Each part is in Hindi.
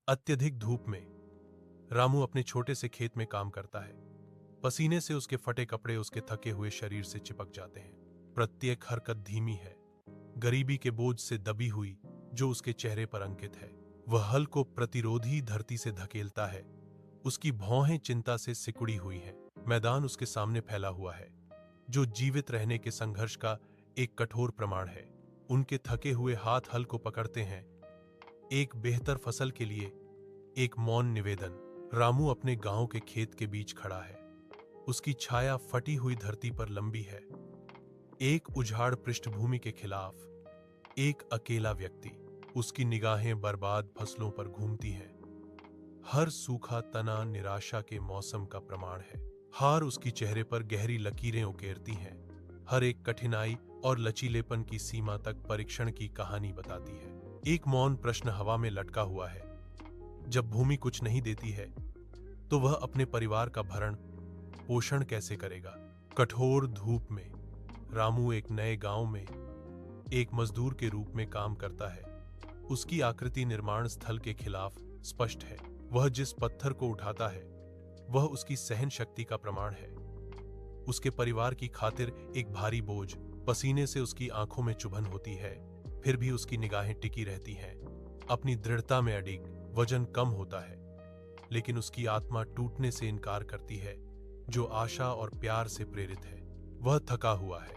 अत्यधिक धूप में रामू अपने छोटे से खेत में काम करता है। पसीने से उसके फटे कपड़े उसके थके हुए शरीर से चिपक जाते हैं। प्रत्येक हरकत धीमी है, गरीबी के बोझ से दबी हुई जो उसके चेहरे पर अंकित है। वह हल को प्रतिरोधी धरती से धकेलता है। उसकी भौहें चिंता से सिकुड़ी हुई हैं। मैदान उसके सामने फैला हुआ है, जो जीवित रहने के संघर्ष का एक कठोर प्रमाण है। उनके थके हुए हाथ हल को पकड़ते हैं। एक बेहतर फसल के लिए एक मौन निवेदन। रामू अपने गांव के खेत के बीच खड़ा है। उसकी छाया फटी हुई धरती पर लंबी है। एक उजाड़ पृष्ठभूमि के खिलाफ एक अकेला व्यक्ति। उसकी निगाहें बर्बाद फसलों पर घूमती हैं। हर सूखा तना निराशा के मौसम का प्रमाण है। हार उसकी चेहरे पर गहरी लकीरें उकेरती हैं। हर एक कठिनाई और लचीलेपन की सीमा तक परीक्षण की कहानी बताती है। एक मौन प्रश्न हवा में लटका हुआ है। जब भूमि कुछ नहीं देती है तो वह अपने परिवार का भरण पोषण कैसे करेगा? कठोर धूप में रामू एक नए गांव में एक मजदूर के रूप में काम करता है। उसकी आकृति निर्माण स्थल के खिलाफ स्पष्ट है। वह जिस पत्थर को उठाता है वह उसकी सहन शक्ति का प्रमाण है। उसके परिवार की खातिर एक भारी बोझ। पसीने से उसकी आंखों में चुभन होती है, फिर भी उसकी निगाहें टिकी रहती हैं। अपनी दृढ़ता में अडिग। वजन कम होता है, लेकिन उसकी आत्मा टूटने से इनकार करती है, जो आशा और प्यार से प्रेरित है। वह थका हुआ है,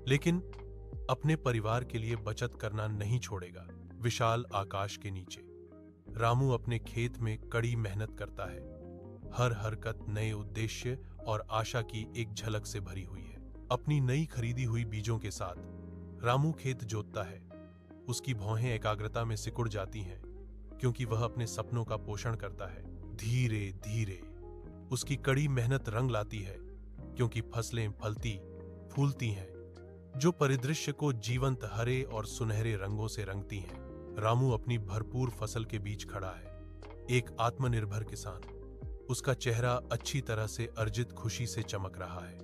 लेकिन अपने परिवार के लिए बचत करना नहीं छोड़ेगा। विशाल आकाश के नीचे रामू अपने खेत में कड़ी मेहनत करता है। हर हरकत नए उद्देश्य और आशा की एक झलक से भरी हुई है। अपनी नई खरीदी हुई बीजों के साथ रामू खेत जोतता है। उसकी भौहें एकाग्रता में सिकुड़ जाती हैं, क्योंकि वह अपने सपनों का पोषण करता है। धीरे धीरे उसकी कड़ी मेहनत रंग लाती है, क्योंकि फसलें फलती फूलती हैं, जो परिदृश्य को जीवंत हरे और सुनहरे रंगों से रंगती हैं। रामू अपनी भरपूर फसल के बीच खड़ा है, एक आत्मनिर्भर किसान। उसका चेहरा अच्छी तरह से अर्जित खुशी से चमक रहा है।